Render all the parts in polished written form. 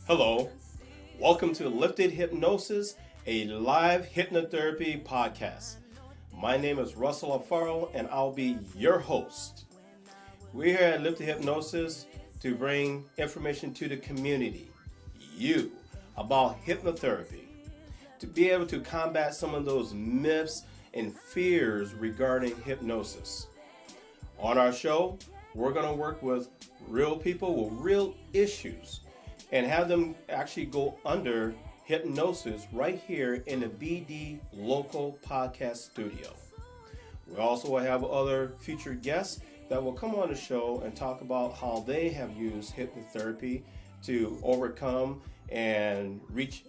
Hello, welcome to Lifted Hypnosis, a live hypnotherapy podcast. My name is Russell Alfaro, and I'll be your host. We're here at Lifted Hypnosis to bring information to the community, you, about hypnotherapy, to be able to combat some of those myths and fears regarding hypnosis. On our show, we're going to work with real people with real issues and have them actually go under hypnosis right here in the BD local podcast studio. We also will have other featured guests that will come on the show and talk about how they have used hypnotherapy to overcome and reach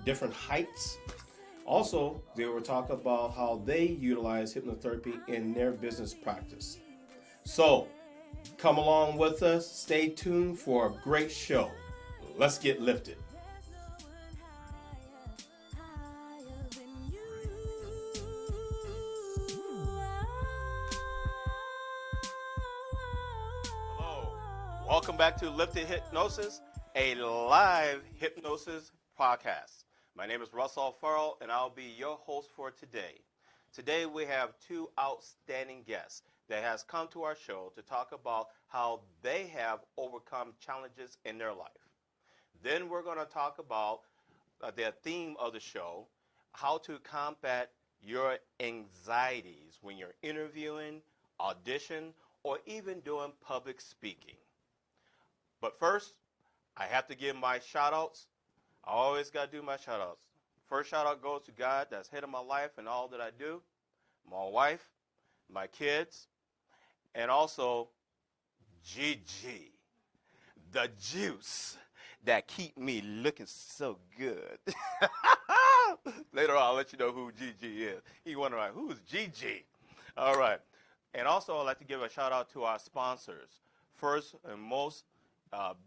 different heights. Also, they will talk about how they utilize hypnotherapy in their business practice. So, come along with us. Stay tuned for a great show. Let's get lifted. Hello. Welcome back to Lifted Hypnosis, a live hypnosis podcast. My name is Russell Alfaro, and I'll be your host for today. Today we have two outstanding guests that has come to our show to talk about how they have overcome challenges in their life. Then we're going to talk about the theme of the show, how to combat your anxieties when you're interviewing, audition, or even doing public speaking. But first, I have to give my shout-outs. I always got to do my shout-outs. First shout-out goes to God that's head of my life and all that I do, my wife, my kids, and also Gigi, the juice that keep me looking so good. Later on, I'll let you know who Gigi is. You wondering, who's Gigi? All right. And also, I'd like to give a shout out to our sponsors. First and most,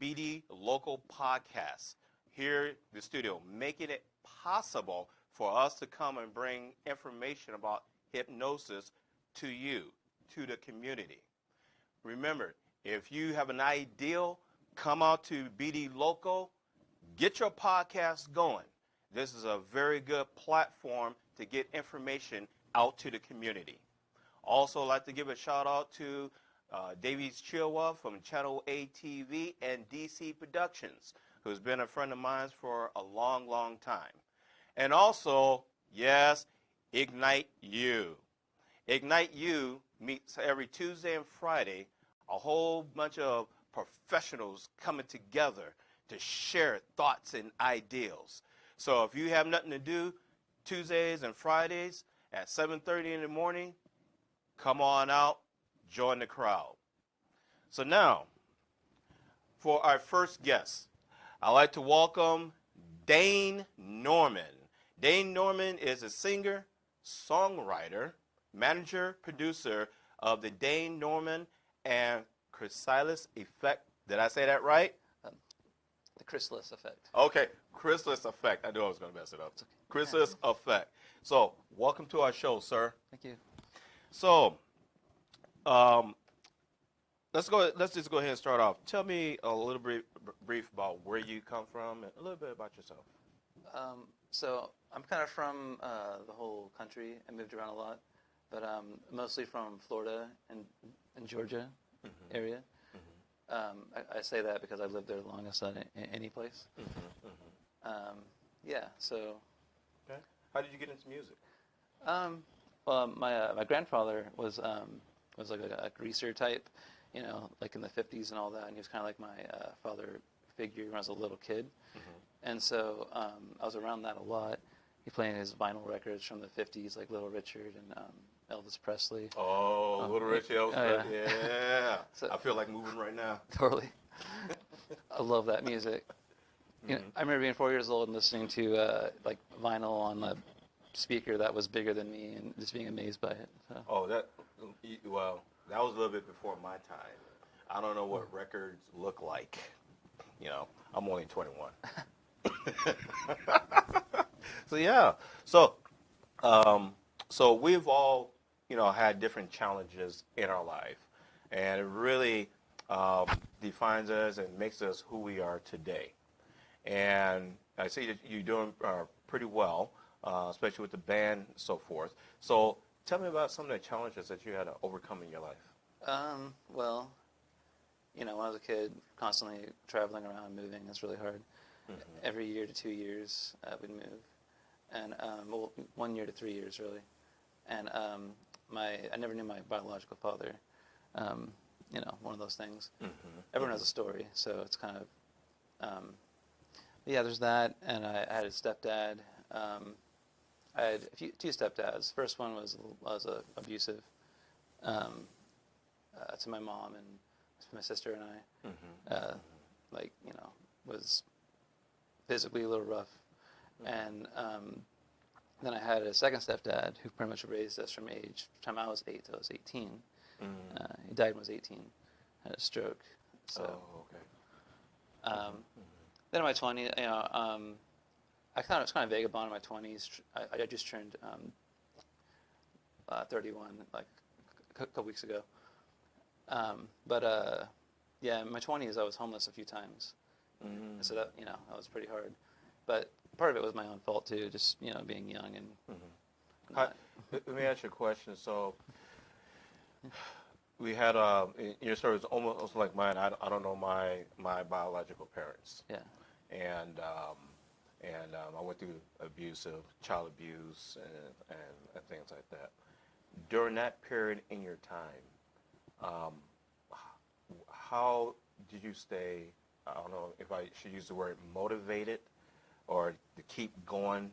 BD Local Podcasts here in the studio, making it possible for us to come and bring information about hypnosis to you, to the community. Remember, if you have an ideal, come out to BD Local, get your podcast going. This is a very good platform to get information out to the community. Also, I'd like to give a shout out to Davies Chilwa from Channel A TV and DC Productions, who's been a friend of mine for a long, long time. And also, yes, Ignite You. Ignite You meets every Tuesday and Friday, a whole bunch of professionals coming together to share thoughts and ideals. So if you have nothing to do Tuesdays and Fridays at 7:30 in the morning, come on out, join the crowd. So now, for our first guest, I'd like to welcome Dane Norman. Dane Norman is a singer, songwriter, manager, producer of the Dane Norman and Crystalis effect. Did I say that right? The Crystalis effect. Okay, Crystalis effect. I knew I was going to mess it up. Okay. Crystalis effect. So, welcome to our show, sir. Thank you. So, let's just go ahead and start off. Tell me a little brief about where you come from and a little bit about yourself. So I'm kind of from the whole country. I moved around a lot, but mostly from Florida and Georgia area. I say that because I lived there the longest out of any place. Yeah, so. Okay. How did you get into music? Well, my grandfather was like a greaser type, like in the 50s and all that, and he was kind of like my father figure when I was a little kid. And so I was around that a lot. He played his vinyl records from the 50s, like Little Richard and Elvis Presley. Oh, Little Richard, Elvis, yeah. So, I feel like moving right now. Totally. I love that music. I remember being 4 years old and listening to like vinyl on the speaker that was bigger than me and just being amazed by it. So. Oh, that was a little bit before my time. I don't know what records look like. I'm only 21. So yeah, so we've all had different challenges in our life, and it really defines us and makes us who we are today. and I see that you're doing pretty well, especially with the band and so forth. So tell me about some of the challenges that you had to overcome in your life. Well, when I was a kid, constantly traveling around, moving, it's really hard. Mm-hmm. Every year to 2 years, we'd move. And, 1 year to 3 years, really. And I never knew my biological father. One of those things. Mm-hmm. Everyone has a story, so it's kind of, there's that. And I had a stepdad. I had two stepdads. First one was abusive to my mom and my sister and I. Mm-hmm. Was physically a little rough. Mm-hmm. And then I had a second stepdad who pretty much raised us from the time I was 8 till I was 18. Mm-hmm. He died when I was 18. Had a stroke. So, okay. Then in my 20s, I was kind of vagabond in my 20s. I just turned 31 like a couple weeks ago. In my 20s I was homeless a few times. Mm-hmm. So that that was pretty hard. But part of it was my own fault too, just being young and. Mm-hmm. Let me ask you a question. So we had your story is almost like mine. I don't know my biological parents. Yeah. And I went through child abuse and things like that. During that period in your time, how did you stay, I don't know if I should use the word motivated or to keep going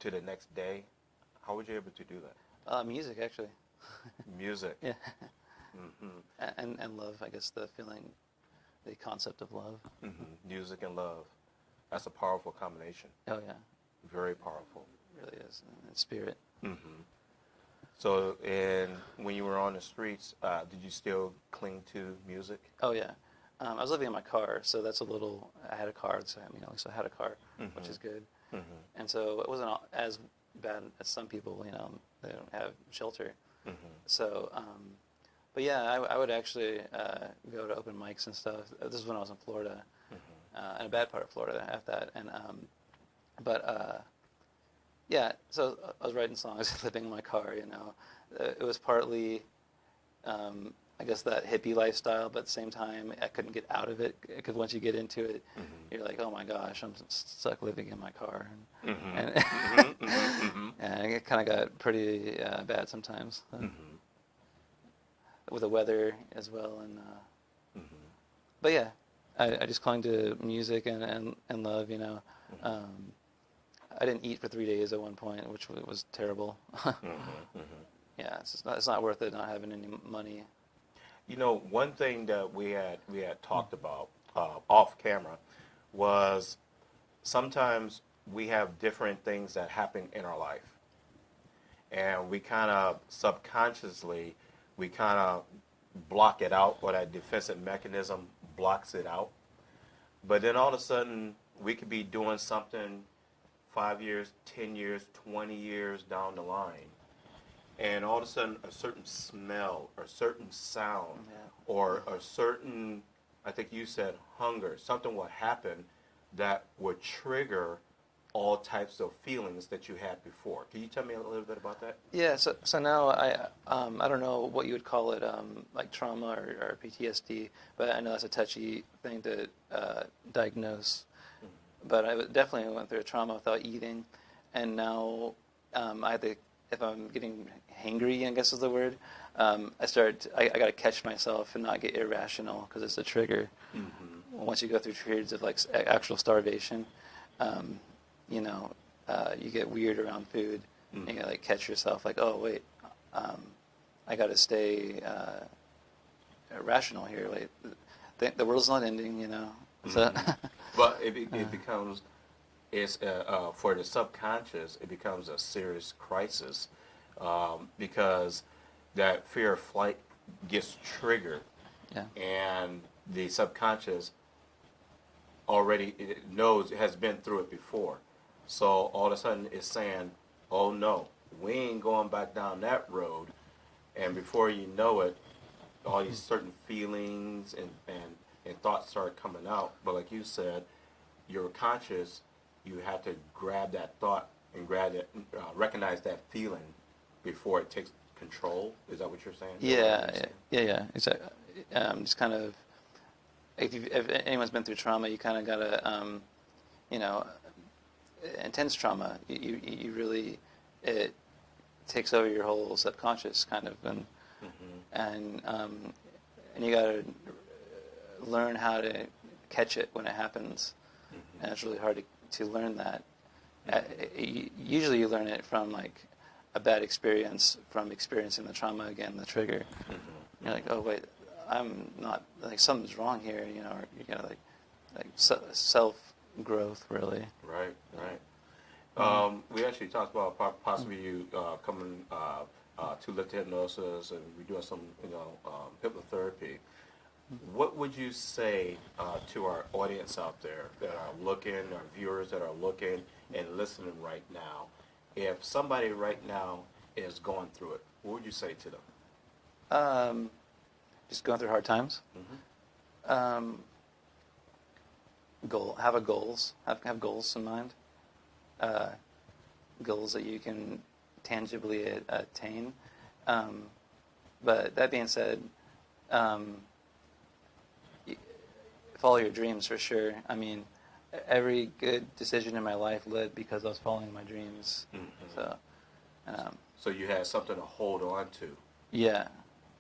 to the next day? How were you able to do that? Music, actually. Music. Yeah. Mm-hmm. And love, I guess, the concept of love. Mm-hmm. Music and love. That's a powerful combination. Oh, yeah. Very powerful. It really is. And spirit. Mm-hmm. So, when you were on the streets, did you still cling to music? Oh, yeah. I was living in my car, so that's I had a car, so at least I had a car, mm-hmm. which is good. Mm-hmm. And so it wasn't as bad as some people, they don't have shelter. Mm-hmm. So, but yeah, I would actually go to open mics and stuff. This is when I was in Florida, mm-hmm. In a bad part of Florida at that. And yeah, so I was writing songs, living in my car. It was partly, I guess, that hippie lifestyle, but at the same time, I couldn't get out of it because once you get into it, mm-hmm. you're like, oh my gosh, I'm stuck living in my car, and mm-hmm. Mm-hmm. And it kind of got pretty bad sometimes. Mm-hmm. With the weather as well, and mm-hmm. But yeah, I just clung to music and love. Mm-hmm. I didn't eat for 3 days at one point, which was terrible. Mm-hmm. Mm-hmm. Yeah, it's not worth it not having any money. One thing that we had talked about off camera was sometimes we have different things that happen in our life, and we kind of subconsciously block it out, or that defensive mechanism blocks it out. But then all of a sudden, we could be doing something 5 years, 10 years, 20 years down the line, and all of a sudden a certain smell or certain sound, yeah. or a certain, I think you said hunger, something will happen that would trigger all types of feelings that you had before. Can you tell me a little bit about that? Yeah, so now I don't know what you would call it, like trauma or PTSD, but I know that's a touchy thing to diagnose. Mm-hmm. But I definitely went through a trauma without eating, and now I have to, if I'm getting hangry, I guess is the word, I got to catch myself and not get irrational because it's a trigger. Mm-hmm. Once you go through periods of like actual starvation, you get weird around food. Mm-hmm. And you like catch yourself like, oh wait, I got to stay rational here. Like the world's not ending, Mm-hmm. So but it becomes, for the subconscious, it becomes a serious crisis because that fear of flight gets triggered, yeah. And the subconscious already knows, has been through it before. So all of a sudden it's saying, oh no, we ain't going back down that road. And before you know it, all these certain feelings and thoughts start coming out. But like you said, your conscious, you have to grab that thought and grab it, recognize that feeling before it takes control. Is that what you're saying? Yeah. Exactly. Just kind of, if anyone's been through trauma, you kind of gotta, intense trauma. You really, it takes over your whole subconscious kind of, and you gotta learn how to catch it when it happens, and it's really hard to learn that. Usually, you learn it from like a bad experience, from experiencing the trauma again, the trigger. You're like, oh wait, I'm not, like, something's wrong here, or you gotta like self growth, really. Right. We actually talked about possibly you coming to Lift Hypnosis, and we're doing some hypnotherapy. What would you say to our audience out there that are looking, our viewers that are looking and listening right now? If somebody right now is going through it, what would you say to them? Just going through hard times. Have goals. Have goals in mind. Goals that you can tangibly attain. But that being said, follow your dreams for sure. I mean, every good decision in my life led because I was following my dreams. So you had something to hold on to. Yeah.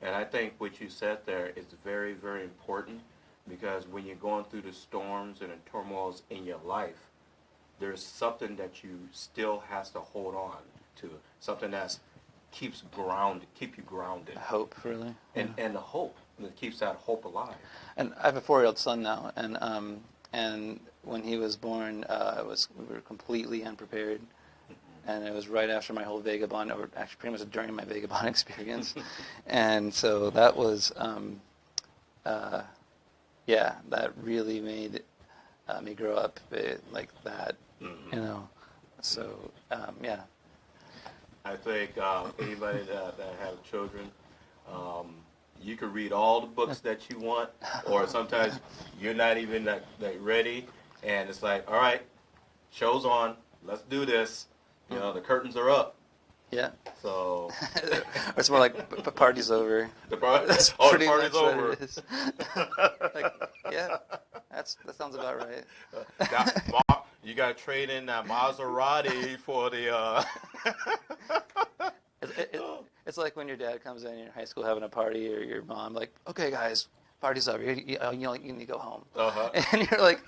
And I think what you said there is very, very important, because when you're going through the storms and the turmoils in your life, there's something that you still has to hold on to, something that keep you grounded. Hope, really. And the hope that keeps that hope alive. And I have a 4-year-old son now, and when he was born, we were completely unprepared. And it was right after my whole vagabond, or actually pretty much during my vagabond experience. And so that was, that really made me grow up like that, So, yeah. I think anybody that have children, you can read all the books that you want, or sometimes you're not even that ready, and it's like, all right, show's on, let's do this. The curtains are up. Yeah. So. It's more like party's over. The party's over. It is. That sounds about right. You got to trade in that Maserati for the. It's like when your dad comes in in high school having a party, or your mom like, okay guys, party's over. You need to go home. And you're like,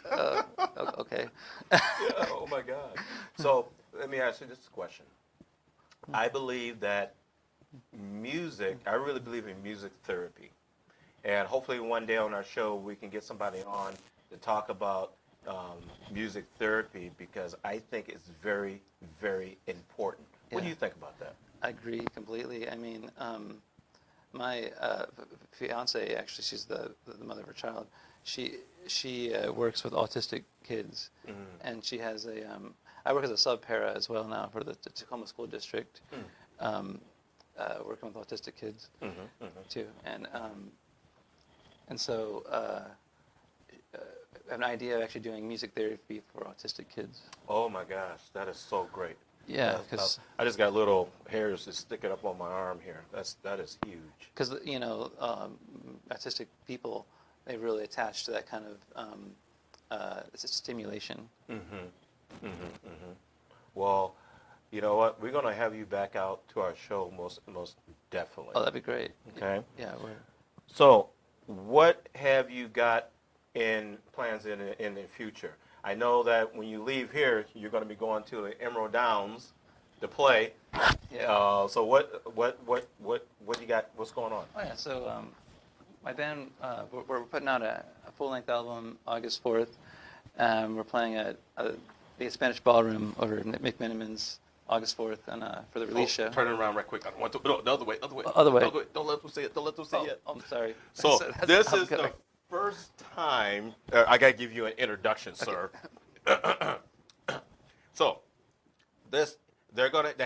okay. Yeah. Oh my God. So let me ask you this question. I believe that I really believe in music therapy. And hopefully one day on our show we can get somebody on to talk about music therapy, because I think it's very, very important. What do you think about that? I agree completely. I mean, my fiance, actually, she's the mother of her child. She works with autistic kids, and she has I work as a sub-para as well now for the Tacoma School District, working with autistic kids too, and so I have an idea of actually doing music therapy for autistic kids. Oh my gosh, that is so great. Yeah, because I just got little hairs just sticking up on my arm here. That is huge. Because autistic people, they really attach to that kind of stimulation. Well, you know what? We're gonna have you back out to our show most definitely. Oh, that'd be great. Okay. Yeah. So, what have you got in plans in the future? I know that when you leave here, you're going to be going to the Emerald Downs to play. Yeah. So what you got? What's going on? Oh yeah. So my band, we're putting out a full-length album August 4th. We're playing at the Spanish Ballroom over at McMiniman's August 4th, and for the release show. Turn it around right quick. No, the other way. Other way. Don't let them say it. Yet. I'm sorry. So this is the first time. I gotta give you an introduction, sir. So they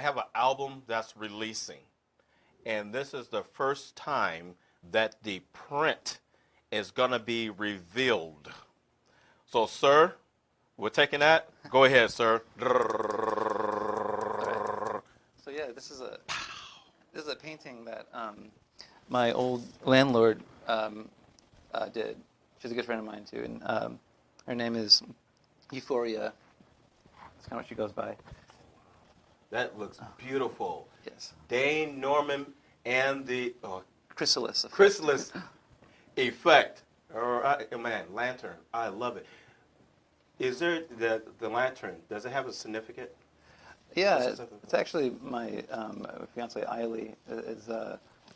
have an album that's releasing, and this is the first time that the print is gonna be revealed. So, sir, We're taking that. Go ahead, sir. All right. So yeah, this is a painting that my old landlord did. She's a good friend of mine too, and her name is Euphoria. That's kind of what she goes by. That looks beautiful. Yes. Dane Norman and the Crystalis. Crystalis effect. Man, lantern. I love it. Is there the lantern? Does it have a significance? Yeah, it's actually my fiance Eiley is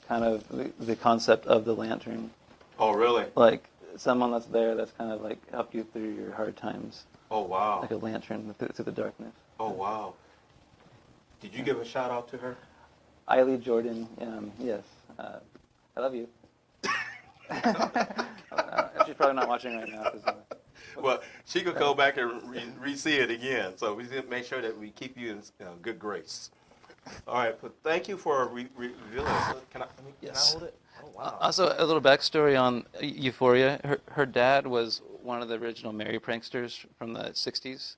kind of the concept of the lantern. Oh, really? Like someone that's there that's kind of like helped you through your hard times. Oh, wow. Like a lantern through the darkness. Oh, wow. Did you give a shout out to her? Eiley Jordan, yes. I love you. She's probably not watching right now. Well, she could go back and re-see it again. So we need to make sure that we keep you in good grace. All right, but thank you for revealing. Can I hold it? Oh, wow. Also, a little backstory on Euphoria. Her dad was one of the original Merry Pranksters from the 60s.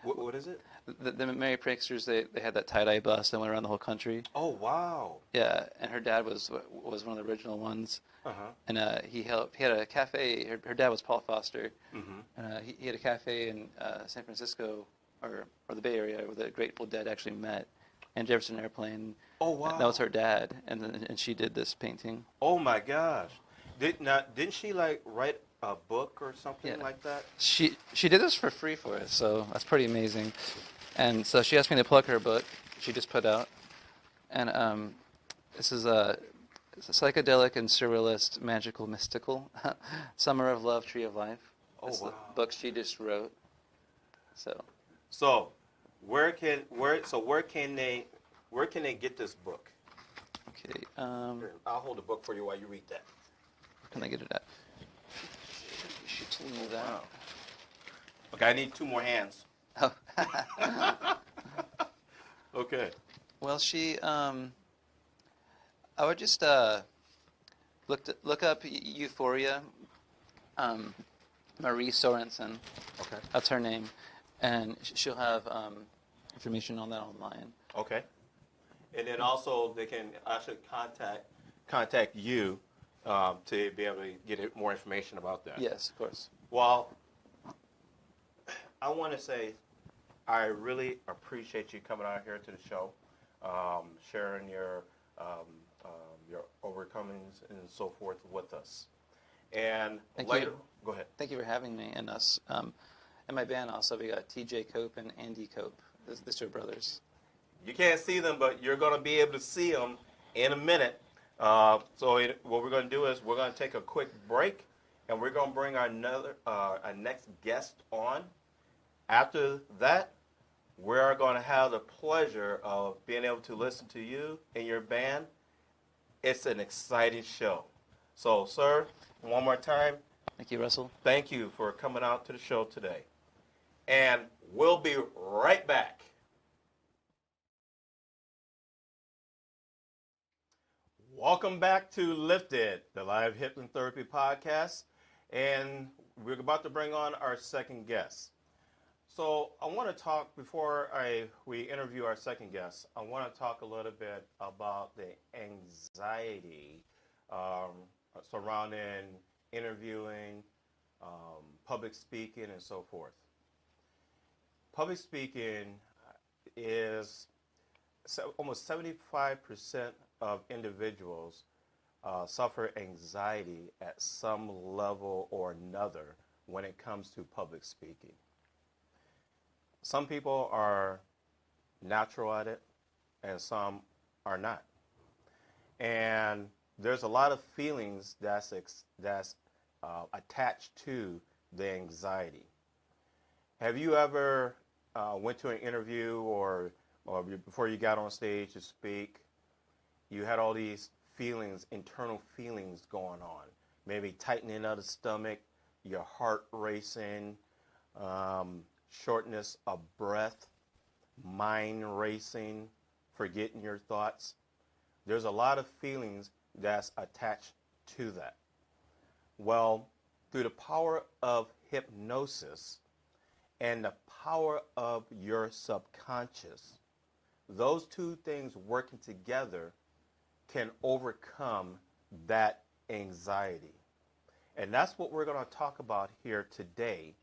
What is it? The Merry Pranksters, they had that tie-dye bus that went around the whole country. Oh, wow. Yeah, and her dad was one of the original ones. Uh-huh. And he had a cafe. Her dad was Paul Foster. Mm-hmm. And he had a cafe in San Francisco or the Bay Area where the Grateful Dead actually met, and Jefferson Airplane. Oh, wow. That was her dad, and she did this painting. Oh, my gosh. Didn't she like write a book or something like that? She did this for free for us, so that's pretty amazing. And so she asked me to plug her book she just put out. And this is it's a psychedelic and surrealist, magical, mystical Summer of Love, Tree of Life. Oh, It's wow. the book she just wrote. So where can they get this book? Okay. Here, I'll hold the book for you while you read that. Where can I get it at? She told me that. Wow. Okay, I need 2 more hands. Oh. Okay. Well, she. I would just look up Euphoria. Marie Sorensen. Okay. That's her name, and she'll have information on that online. Okay. And then also they can actually contact you to be able to get more information about that. Yes, of course. Well, I want to say I really appreciate you coming out here to the show, sharing your overcomings and so forth with us. And Thank later, you. Go ahead. Thank you for having me and us. In my band also, we got T.J. Cope and Andy Cope. These 2 brothers. You can't see them, but you're going to be able to see them in a minute. What we're going to do is we're going to take a quick break, and we're going to bring our next guest on. After that, we are going to have the pleasure of being able to listen to you and your band. It's an exciting show. So, sir, one more time, Thank you, Russell. thank you for coming out to the show today. And we'll be right back. Welcome back to Lifted, the live hypnotherapy podcast. And we're about to bring on our second guest. So I want to talk, before we interview our second guest, I want to talk a little bit about the anxiety surrounding interviewing, public speaking, and so forth. Public speaking is almost 75% of individuals suffer anxiety at some level or another when it comes to public speaking. Some people are natural at it, and some are not. And there's a lot of feelings that's attached to the anxiety. Have you ever went to an interview or before you got on stage to speak, you had all these feelings, internal feelings going on? Maybe tightening of the stomach, your heart racing, shortness of breath, mind racing, forgetting your thoughts. There's a lot of feelings that's attached to that. Well, through the power of hypnosis and the power of your subconscious. Those two things working together can overcome that anxiety. And that's what we're going to talk about here today.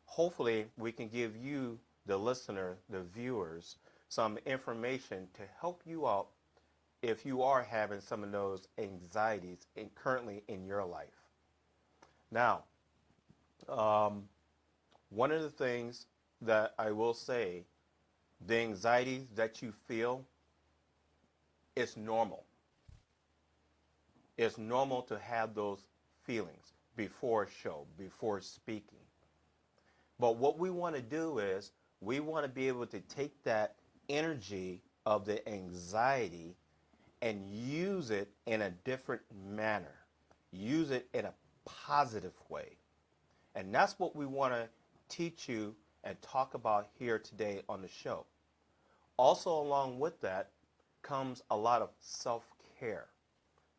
Hopefully, we can give you, the listener, the viewers, some information to help you out if you are having some of those anxieties currently in your life. Now, one of the things that I will say, the anxiety that you feel is normal. It's normal to have those feelings before a show, before speaking. But what we want to do is we want to be able to take that energy of the anxiety and use it in a different manner. Use it in a positive way. And that's what we want to teach you and talk about here today on the show. Also along with that comes a lot of self-care.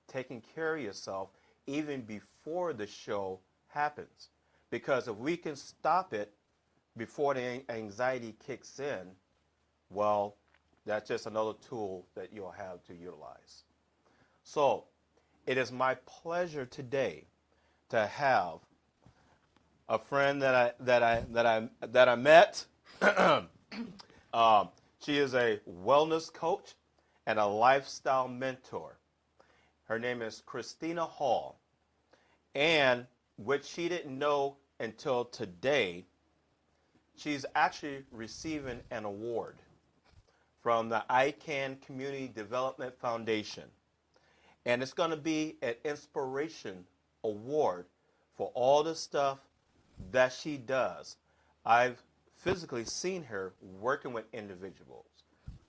Taking care of yourself even before the show happens. Because if we can stop it before the anxiety kicks in, well, that's just another tool that you'll have to utilize. So, it is my pleasure today to have a friend that I met. She is a wellness coach and a lifestyle mentor. Her name is Christina Hall. And what she didn't know until today, she's actually receiving an award from the ICANN Community Development Foundation. And it's going to be an inspiration award for all the stuff that she does. I've physically seen her working with individuals,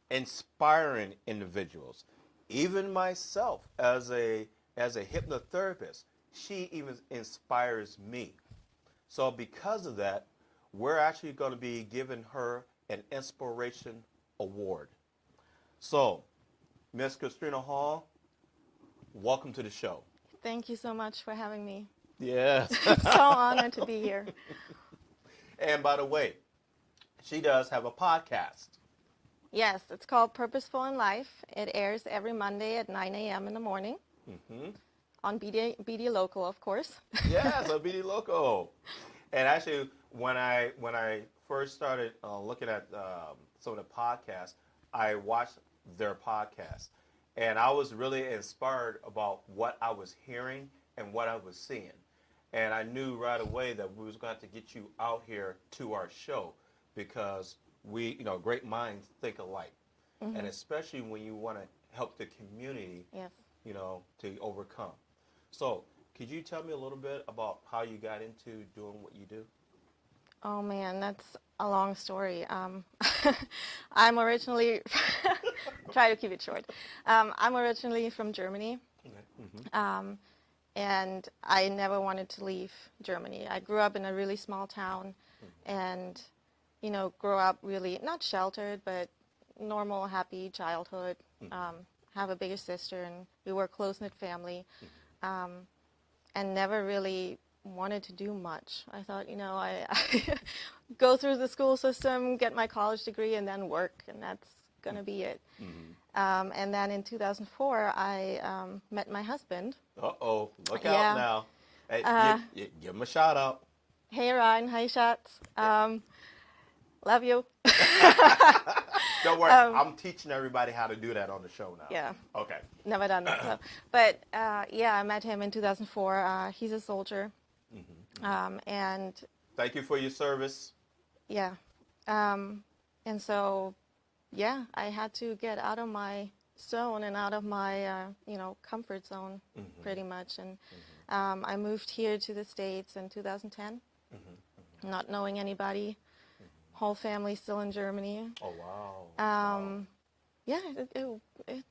inspiring individuals. Even myself as a hypnotherapist, she even inspires me. So because of that, we're actually going to be giving her an inspiration award. So, Miss Christina Hall, welcome to the show. Thank you so much for having me. Yes. So honored to be here. And by the way, she does have a podcast. Yes, it's called Purposeful in Life. It airs every Monday at 9 a.m. in the morning on BD Local, of course. Yes, on BD Local. And actually, when I first started looking at some of the podcasts, I watched their podcast. And I was really inspired about what I was hearing and what I was seeing. And I knew right away that we was going to have to get you out here to our show because we, great minds think alike. Mm-hmm. And especially when you want to help the community, yes, to overcome. So could you tell me a little bit about how you got into doing what you do? Oh, man, that's a long story. I'm originally, try to keep it short. I'm originally from Germany. Okay. Mm-hmm. And I never wanted to leave Germany. I grew up in a really small town and, grew up really, not sheltered, but normal, happy childhood. Have a bigger sister, and we were a close-knit family, and never really wanted to do much. I thought, I go through the school system, get my college degree, and then work, and that's going to be it. Mm-hmm. And then in 2004, I met my husband. Uh-oh, look out now. Hey, give him a shout out. Hey, Ryan. Hi, Schatz. Love you. Don't worry, I'm teaching everybody how to do that on the show now. Yeah. Okay. Never done that. So. But, I met him in 2004. He's a soldier. Mm-hmm. And thank you for your service. Yeah. And so, I had to get out of my zone and out of my, comfort zone, pretty much. And I moved here to the States in 2010, not knowing anybody. Whole family still in Germany. Oh, wow. Yeah, it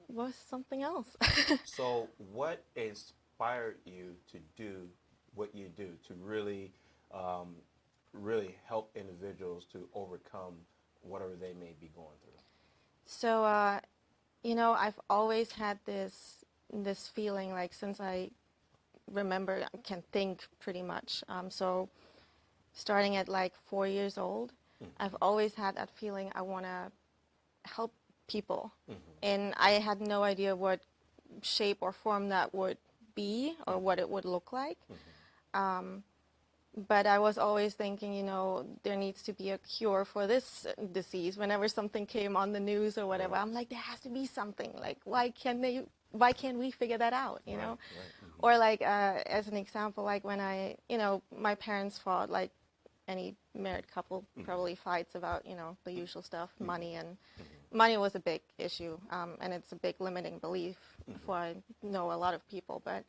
was something else. So what inspired you to do what you do, to really help individuals to overcome whatever they may be going through? So, I've always had this feeling, like, since I remember, I can think pretty much. So starting at like 4 years old, I've always had that feeling I want to help people. And I had no idea what shape or form that would be or what it would look like. But I was always thinking, you know, there needs to be a cure for this disease. Whenever something came on the news or whatever, I'm like, there has to be something. Like, why can't we figure that out, you know? Or like, as an example, like when my parents fought, like any married couple probably fights about, you know, the usual stuff, money, and money was a big issue, and it's a big limiting belief for, I know, a lot of people. But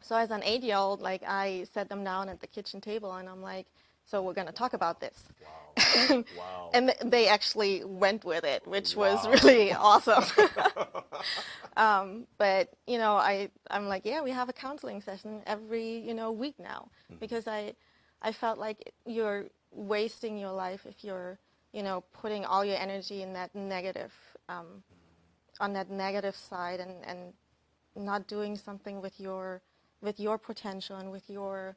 so as an 8-year-old, like, I set them down at the kitchen table and I'm like, so we're going to talk about this. Wow. Wow. And they actually went with it, which was really awesome. But, you know, I'm like, yeah, we have a counseling session every, you know, week now, because I felt like you're wasting your life if you're, you know, putting all your energy in that negative, on that negative side, and not doing something with your potential and with your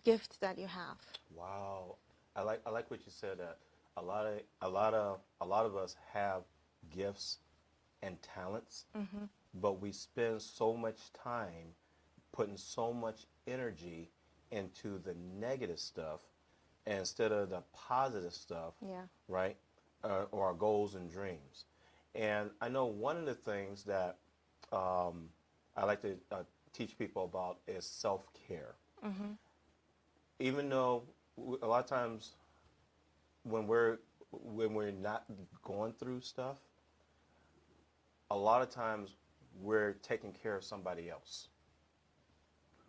gifts that you have. Wow, I like what you said. That a lot of us have gifts and talents, but we spend so much time putting so much energy into the negative stuff instead of the positive stuff. Yeah. Right, or our goals and dreams. And I know one of the things that I like to teach people about is self-care. Even though a lot of times when we're not going through stuff, a lot of times we're taking care of somebody else.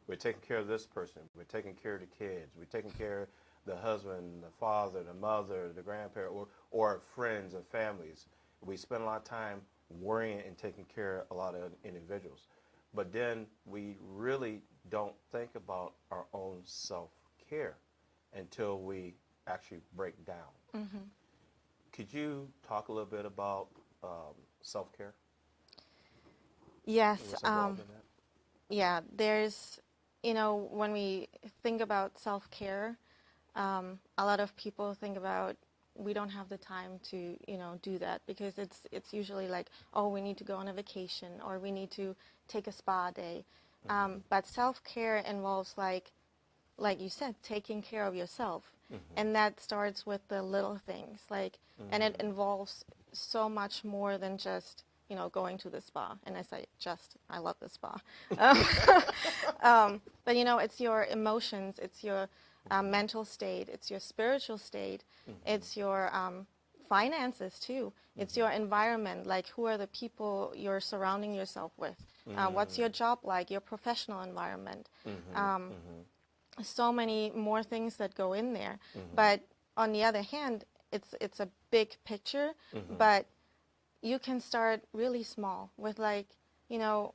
We're taking care of this person. We're taking care of the kids. We're taking care of the husband, the father, the mother, the grandparent, or friends and families. We spend a lot of time worrying and taking care of a lot of individuals. But then we really don't think about our own self-care until we actually break down. Could you talk a little bit about self-care? Yes. What's involved in that? Yeah, there's, you know, when we think about self-care, a lot of people think about, we don't have the time to, you know, do that, because it's usually like, oh, we need to go on a vacation, or we need to take a spa day. But self-care involves, like you said, taking care of yourself. And that starts with the little things, like, and it involves so much more than just, you know, going to the spa. And I say I love the spa. But, you know, it's your emotions, it's your mental state, it's your spiritual state, it's your finances too, it's your environment, like who are the people you're surrounding yourself with, what's your job like, your professional environment, so many more things that go in there. But on the other hand, it's a big picture, but you can start really small with, like, you know,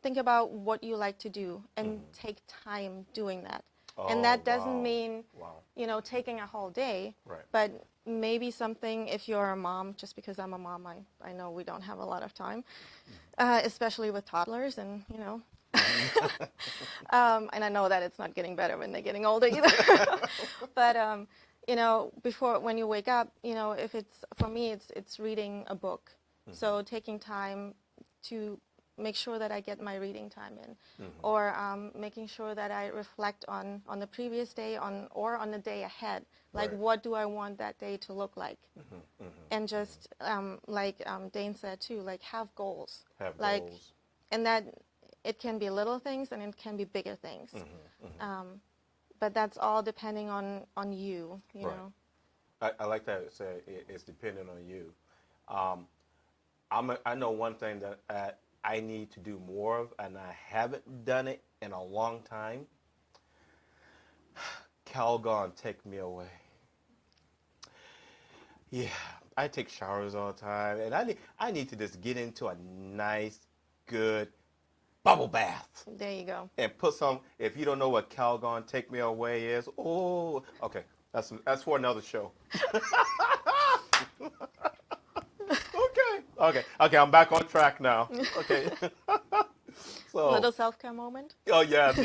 think about what you like to do and take time doing that. And that doesn't mean, you know, taking a whole day, but maybe something, if you're a mom, just because I'm a mom, I know we don't have a lot of time, especially with toddlers, and, you know, and I know that it's not getting better when they're getting older either. But, you know, when you wake up, you know, if it's, for me, it's reading a book. So taking time to make sure that I get my reading time in, or making sure that I reflect on the previous day, or on the day ahead. Like, what do I want that day to look like? And just, like Dain said too, like, have goals. Have like, goals. And that it can be little things and it can be bigger things. But that's all depending on you, you know. I like that it said it's dependent on you. I know one thing that I need to do more of, and I haven't done it in a long time. Calgon, take me away. Yeah, I take showers all the time, and I need to just get into a nice, good bubble bath. There you go. And put some. If you don't know what Calgon, take me away is, oh, okay, that's for another show. Okay, I'm back on track now. Okay. So. Little self-care moment. Oh, yes.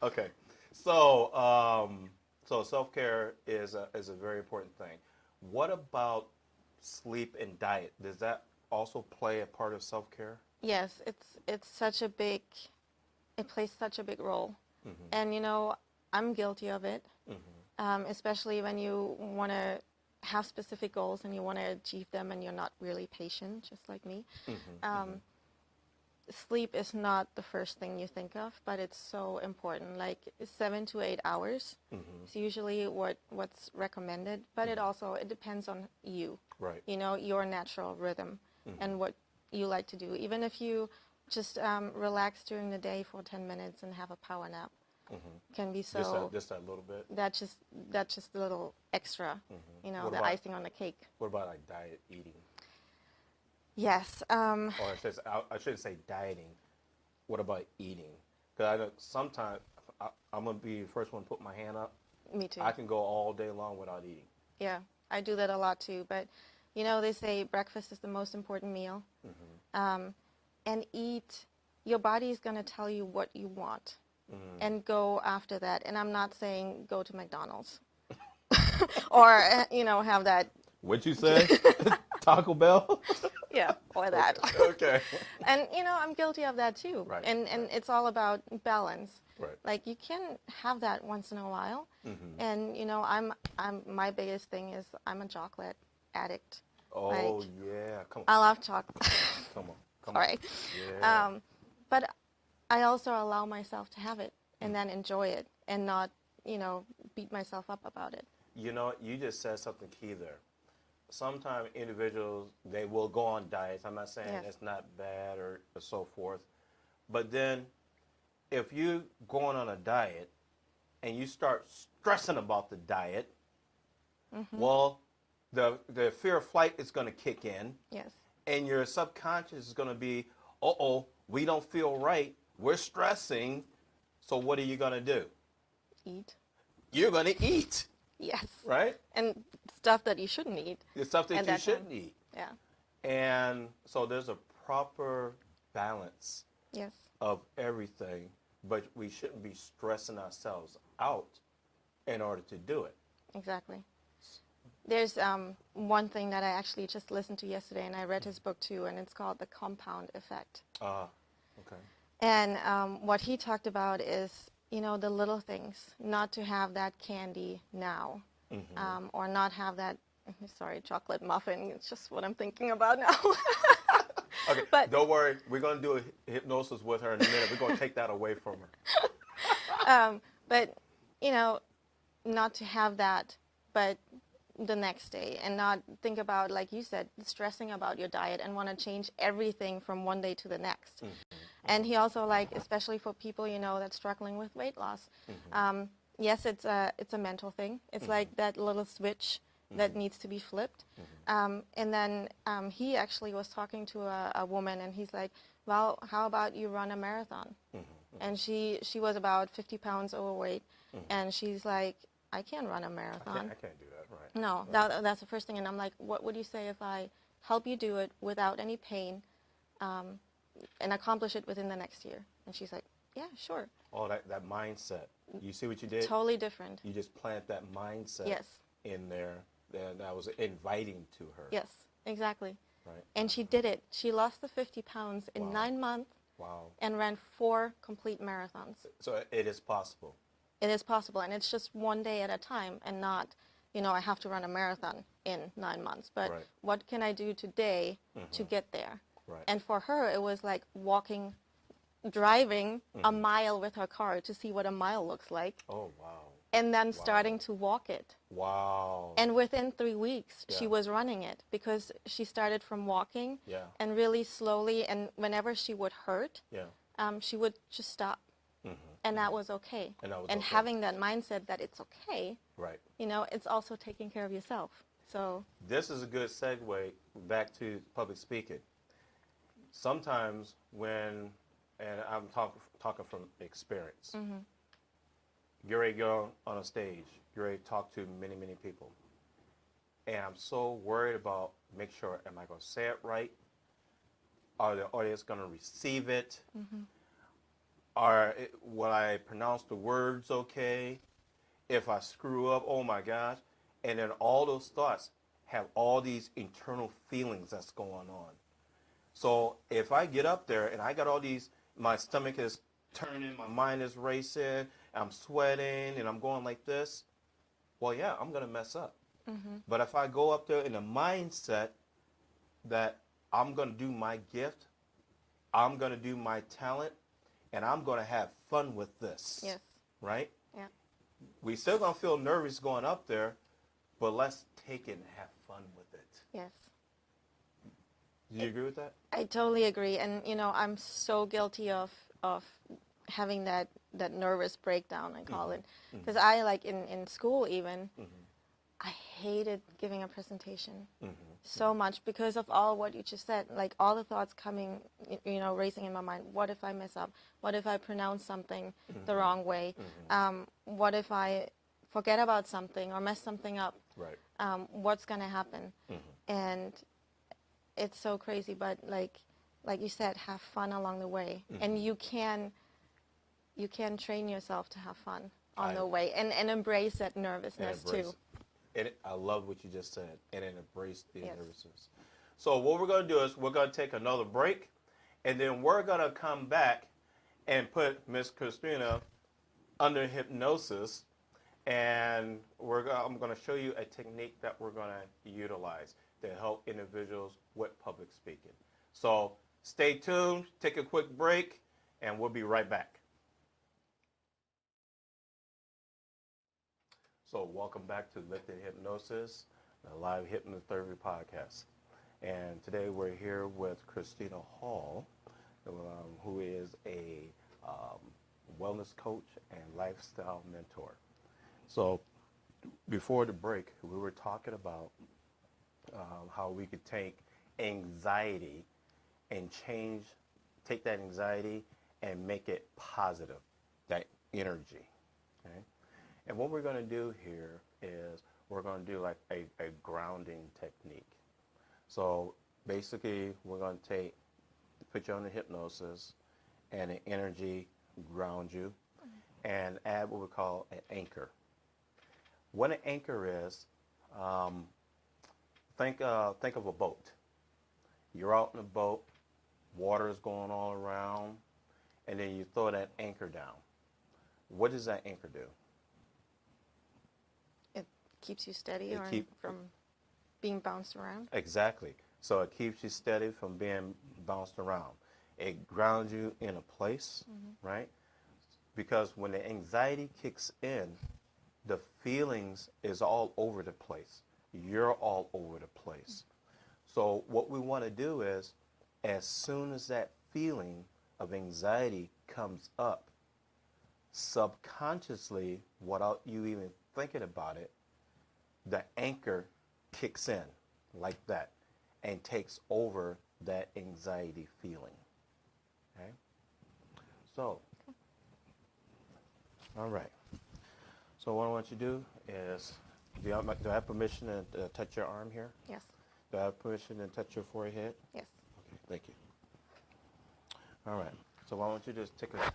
Okay. So self-care is a very important thing. What about sleep and diet? Does that also play a part of self-care? Yes, it's such a big, it plays such a big role. And I'm guilty of it, especially when you want to have specific goals and you want to achieve them and you're not really patient, just like me. Sleep is not the first thing you think of, but it's so important. Like 7 to 8 hours is usually what's recommended, but it depends on you. Right. Your natural rhythm and what you like to do. Even if you just relax during the day for 10 minutes and have a power nap, can be so. Just that little bit. That's just a little extra. The icing on the cake. What about like diet eating? Yes. Or I shouldn't say dieting. What about eating? Because I know sometimes I'm gonna be the first one to put my hand up. Me too. I can go all day long without eating. Yeah, I do that a lot too. But they say breakfast is the most important meal. And eat. Your body is gonna tell you what you want, and go after that. And I'm not saying go to McDonald's, or have that. What'd you say? Taco Bell? Yeah, or that. Okay. And I'm guilty of that too. Right. And it's all about balance. Right. Like you can have that once in a while. And I'm my biggest thing is I'm a chocolate addict. Oh like, yeah, come on. I love chocolate. Come on. Sorry. Yeah. But I also allow myself to have it and then enjoy it and not beat myself up about it. You just said something key there. Sometimes individuals, they will go on diets. I'm not saying it's not bad or so forth. But then if you going on a diet and you start stressing about the diet, well, the fear of flight is going to kick in. Yes. And your subconscious is going to be, we don't feel right. We're stressing. So what are you going to do? Eat. You're going to eat. Yes. Right? And stuff that you shouldn't eat. The stuff that you shouldn't eat. Yeah. And so there's a proper balance of everything, but we shouldn't be stressing ourselves out in order to do it. Exactly. There's one thing that I actually just listened to yesterday, and I read his book too, and it's called The Compound Effect. Okay. And what he talked about is, the little things, not to have that candy now, or not have that, chocolate muffin. It's just what I'm thinking about now. Okay, but don't worry. We're going to do a hypnosis with her in a minute. We're going to take that away from her. But, not to have that, but the next day, and not think about, like you said, stressing about your diet and want to change everything from one day to the next. And he also, especially for people, that's struggling with weight loss, yes, it's a mental thing. It's like that little switch that needs to be flipped. And then he actually was talking to a woman, and he's like, well, how about you run a marathon? And she was about 50 pounds overweight, and she's like, I can't run a marathon. I can't do that, right? No, that's the first thing. And I'm like, what would you say if I help you do it without any pain and accomplish it within the next year? And she's like, yeah, sure. Oh, that mindset. You see what you did? Totally different. You just plant that mindset in there that was inviting to her. Yes, exactly. Right. And she did it. She lost the 50 pounds in 9 months and ran 4 complete marathons. So it is possible. It is possible, and it's just one day at a time and not, I have to run a marathon in 9 months. But what can I do today to get there? Right. And for her, it was like driving a mile with her car to see what a mile looks like. Oh, wow. And then starting to walk it. Wow. And within 3 weeks, she was running it because she started from walking and really slowly. And whenever she would hurt, she would just stop. And that was okay. And having that mindset that it's okay, it's also taking care of yourself. So this is a good segue back to public speaking. Sometimes when, and I'm talking from experience, you're ready to go on a stage, you're ready to talk to many, many people. And I'm so worried about, make sure, am I going to say it right? Are the audience going to receive it? will I pronounce the words okay? If I screw up, oh my gosh. And then all those thoughts have all these internal feelings that's going on. So if I get up there and I got all these, my stomach is turning, my mind is racing, I'm sweating, and I'm going like this, well, yeah, I'm going to mess up. But if I go up there in a mindset that I'm going to do my gift, I'm going to do my talent, and I'm going to have fun with this. Yes. Right? Yeah. We still going to feel nervous going up there, but let's take it and have fun with it. Yes. Do you agree with that? I totally agree. And, you know, I'm so guilty of having that nervous breakdown, I call it. Because I, like, in school even, I hated giving a presentation so much because of all what you just said. Like, all the thoughts coming, you know, racing in my mind. What if I mess up? What if I pronounce something the wrong way? What if I forget about something or mess something up? Right. What's going to happen? And it's so crazy, but like you said, have fun along the way. And you can train yourself to have fun on the way and embrace that nervousness too. And I love what you just said, and then embrace the nervousness. So what we're going to do is we're going to take another break, and then we're going to come back and put Miss Christina under hypnosis, and I'm going to show you a technique that we're going to utilize to help individuals with public speaking. So stay tuned, take a quick break, and we'll be right back. So welcome back to Lifted Hypnosis, the live hypnotherapy podcast. And today we're here with Christina Hall, who is a wellness coach and lifestyle mentor. So before the break, we were talking about how we could take anxiety and take that anxiety and make it positive, that energy. Okay? And what we're going to do here is we're going to do like a grounding technique. So basically we're going to put you under hypnosis and an energy ground you and add what we call an anchor. What an anchor is, think of a boat. You're out in a boat, water is going all around, and then you throw that anchor down. What does that anchor do? Keeps you steady from being bounced around? Exactly. So it keeps you steady from being bounced around. It grounds you in a place, right? Because when the anxiety kicks in, the feelings is all over the place. You're all over the place. So what we want to do is, as soon as that feeling of anxiety comes up, subconsciously, without you even thinking about it, the anchor kicks in like that and takes over that anxiety feeling. Okay? So, all right. So what I want you to do is, do I have permission to touch your arm here? Yes. Do I have permission to touch your forehead? Yes. Okay, thank you. All right. So what I want you to do is take a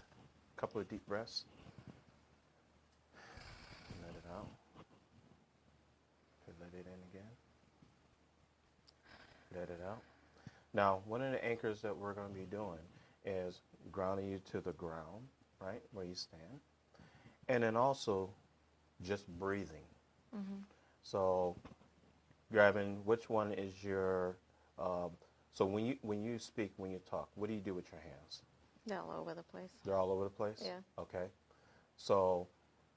couple of deep breaths. Let it out. Let it in again. Let it out. Now, one of the anchors that we're going to be doing is grounding you to the ground, right, where you stand. And then also just breathing. So grabbing, which one is your, so when you speak, when you talk, what do you do with your hands? They're all over the place. They're all over the place? Yeah. Okay. So,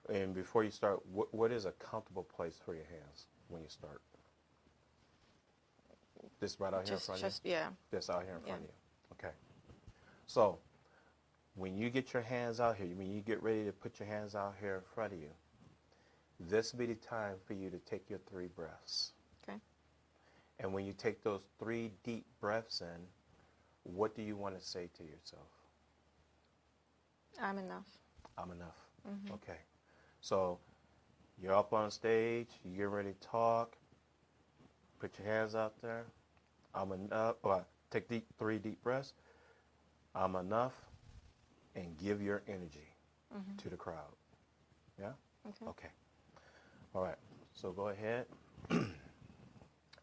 and before you start, what is a comfortable place for your hands when you start? This right out here in front of you? Yeah. This out here in front of you. Okay. So, when you get your hands out here, when you get ready to put your hands out here in front of you, this will be the time for you to take your 3 breaths. Okay. And when you take those 3 deep breaths in, what do you want to say to yourself? I'm enough. I'm enough. Okay. So you're up on stage, you get ready to talk, put your hands out there. I'm enough. Take 3 deep breaths. I'm enough, and give your energy Mm-hmm. to the crowd. Yeah? Okay. Okay. All right. So go ahead, and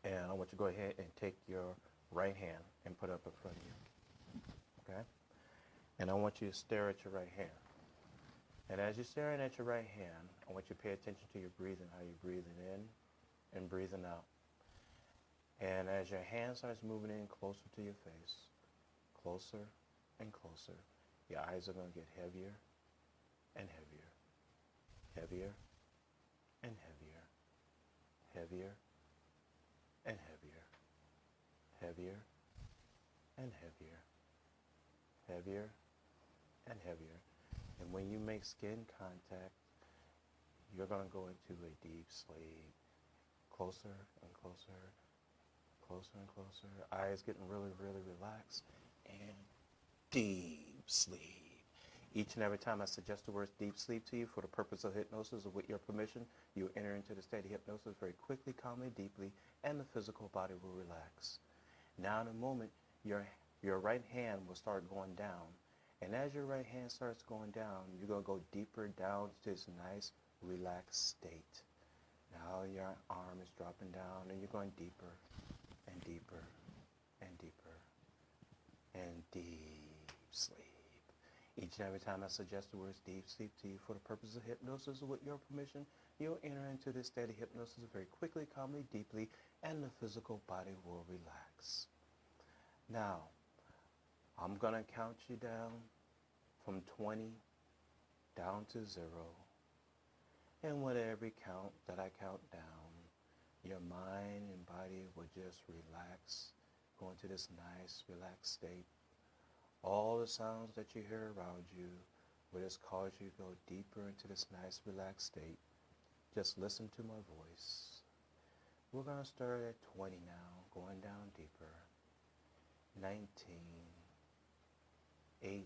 I want you to go ahead and take your right hand and put it up in front of you. Okay? And I want you to stare at your right hand. And as you're staring at your right hand, I want you to pay attention to your breathing, how you're breathing in and breathing out. And as your hand starts moving in closer to your face, closer and closer, your eyes are going to get heavier and heavier, heavier and heavier, heavier and heavier, heavier and heavier, heavier and heavier. And when you make skin contact, you're going to go into a deep sleep. Closer and closer, closer and closer. Eyes getting really, really relaxed. And deep sleep. Each and every time I suggest the words deep sleep to you for the purpose of hypnosis or with your permission, you enter into the state of hypnosis very quickly, calmly, deeply, and the physical body will relax. Now in a moment, your right hand will start going down. And as your right hand starts going down, you're going to go deeper down to this nice, relaxed state. Now your arm is dropping down, and you're going deeper and deeper and deeper and deep sleep. Each and every time I suggest the words deep sleep to you for the purpose of hypnosis or with your permission, you'll enter into this state of hypnosis very quickly, calmly, deeply, and the physical body will relax. Now, I'm going to count you down from 20 down to 0. And with every count that I count down, your mind and body will just relax, go into this nice, relaxed state. All the sounds that you hear around you will just cause you to go deeper into this nice, relaxed state. Just listen to my voice. We're going to start at 20 now, going down deeper. 19, 18,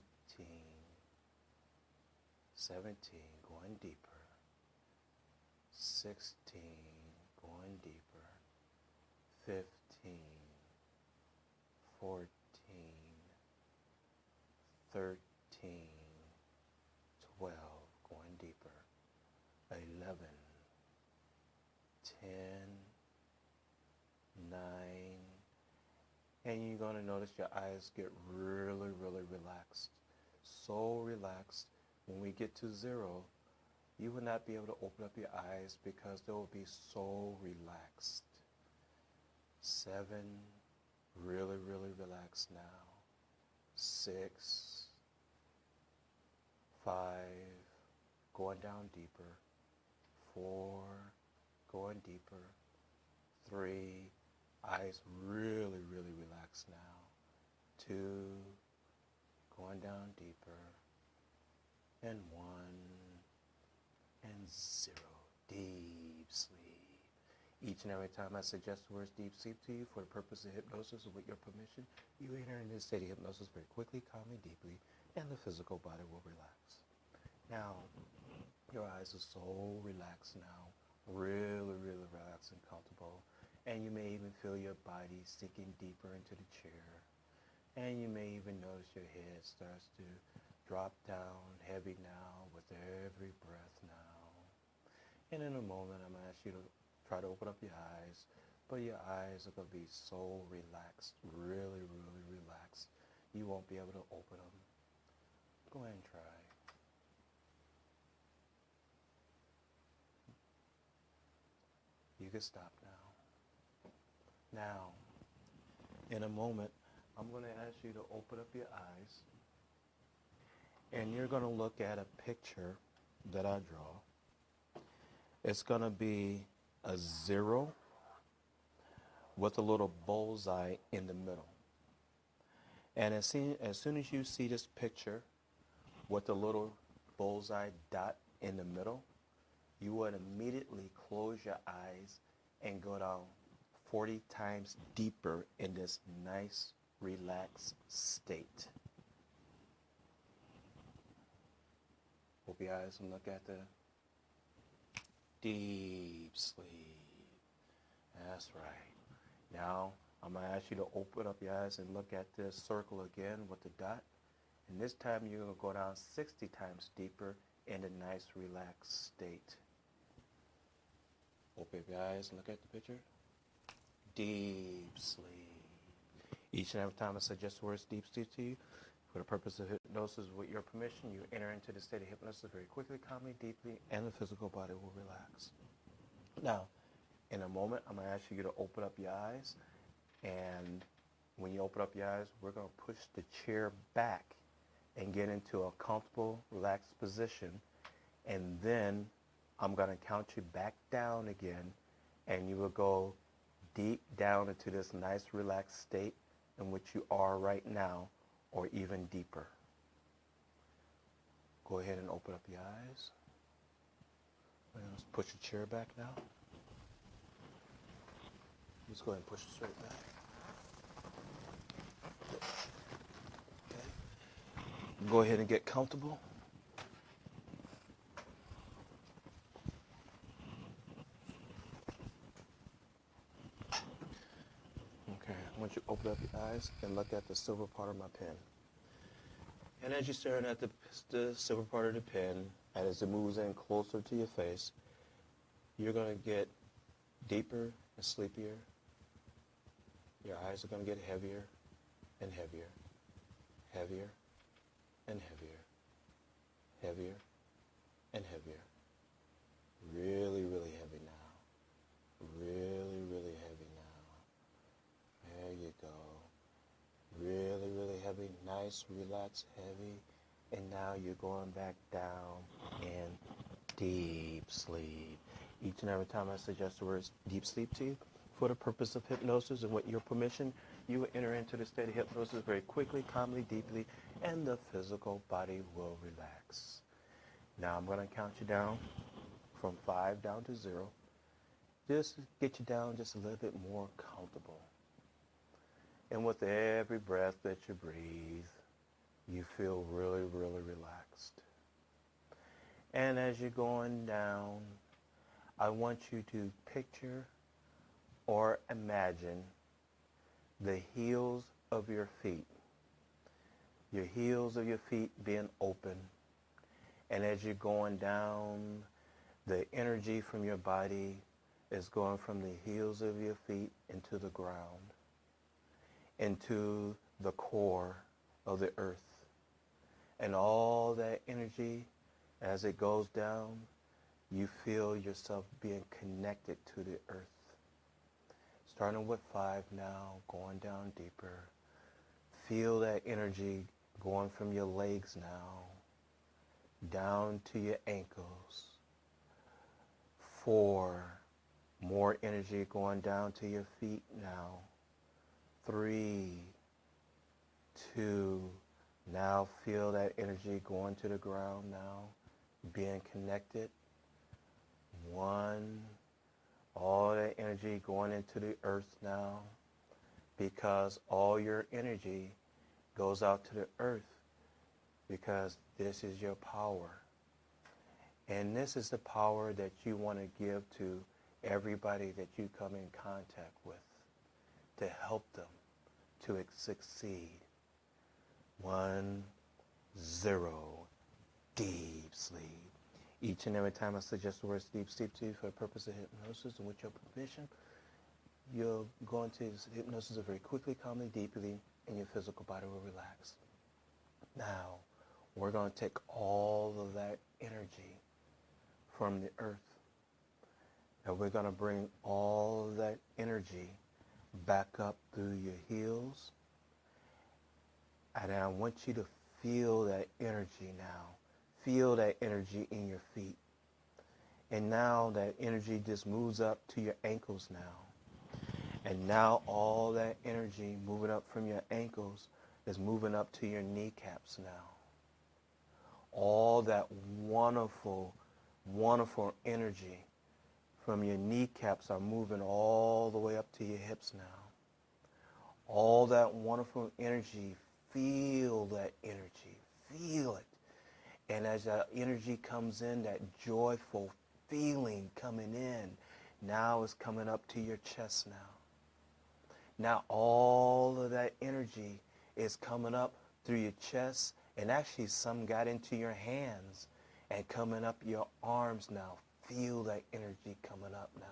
17, going deeper. 16, going deeper. 15, 14, 13, 12, going deeper. 11, 10, 9, and you're going to notice your eyes get really, really relaxed. So relaxed, when we get to 0, you will not be able to open up your eyes because they will be so relaxed. 7, really, really relaxed now. 6, 5, going down deeper. 4, going deeper. 3, eyes really, really relaxed now. 2, going down deeper. And 1, and 0, deep sleep. Each and every time I suggest the words deep sleep to you for the purpose of hypnosis or with your permission, you enter into this state of hypnosis very quickly, calmly, deeply, and the physical body will relax. Now, your eyes are so relaxed now, really, really relaxed and comfortable, and you may even feel your body sinking deeper into the chair, and you may even notice your head starts to drop down heavy now with every breath now. And in a moment, I'm going to ask you to try to open up your eyes, but your eyes are going to be so relaxed, really, really relaxed, you won't be able to open them. Go ahead and try. You can stop now. Now, in a moment, I'm going to ask you to open up your eyes, and you're going to look at a picture that I draw. It's going to be a 0 with a little bullseye in the middle. And as soon as you see this picture with a little bullseye dot in the middle, you would immediately close your eyes and go down 40 times deeper in this nice, relaxed state. Open your eyes and look at the deep sleep. That's right. Now, I'm going to ask you to open up your eyes and look at this circle again with the dot. And this time you're going to go down 60 times deeper in a nice relaxed state. Open your eyes and look at the picture. Deep sleep. Each and every time I suggest the words deep sleep to you, for the purpose of hypnosis, with your permission, you enter into the state of hypnosis very quickly, calmly, deeply, and the physical body will relax. Now, in a moment, I'm going to ask you to open up your eyes, and when you open up your eyes, we're going to push the chair back and get into a comfortable, relaxed position, and then I'm going to count you back down again, and you will go deep down into this nice, relaxed state in which you are right now, or even deeper. Go ahead and open up your eyes. Let's push the chair back now. Just go ahead and push it straight back. Okay. Go ahead and get comfortable. Okay, I want you to open up your eyes and look at the silver part of my pen. And as you're staring at the silver part of the pen, as it moves in closer to your face, you're going to get deeper and sleepier. Your eyes are going to get heavier and heavier, heavier and heavier, heavier and heavier. Really, really heavy now. Really, really heavy now. There you go. Really, really heavy, nice, relaxed, heavy. And now you're going back down in deep sleep. Each and every time I suggest the words deep sleep to you, for the purpose of hypnosis and with your permission, you will enter into the state of hypnosis very quickly, calmly, deeply, and the physical body will relax. Now I'm going to count you down from 5 down to 0. Just to get you down just a little bit more comfortable. And with every breath that you breathe, you feel really, really relaxed. And as you're going down, I want you to picture or imagine the heels of your feet. Your heels of your feet being open. And as you're going down, the energy from your body is going from the heels of your feet into the ground, into the core of the earth. And all that energy, as it goes down, you feel yourself being connected to the earth. Starting with 5 now, going down deeper. Feel that energy going from your legs now, down to your ankles. 4, more energy going down to your feet now. 3, 2, now feel that energy going to the ground now, being connected. 1, all that energy going into the earth now, because all your energy goes out to the earth, because this is your power. And this is the power that you want to give to everybody that you come in contact with, to help them to succeed. 1, 0, deep sleep. Each and every time I suggest the words deep sleep to you for the purpose of hypnosis, and with your permission, you'll go into hypnosis very quickly, calmly, deeply, and your physical body will relax. Now, we're going to take all of that energy from the earth, and we're going to bring all of that energy back up through your heels. And I want you to feel that energy now. Feel that energy in your feet. And now that energy just moves up to your ankles now. And now all that energy moving up from your ankles is moving up to your kneecaps now. All that wonderful, wonderful energy from your kneecaps are moving all the way up to your hips now. All that wonderful energy, feel that energy. Feel it. And as that energy comes in, that joyful feeling coming in, now is coming up to your chest now. Now all of that energy is coming up through your chest And actually some got into your hands and coming up your arms now. Feel that energy coming up now.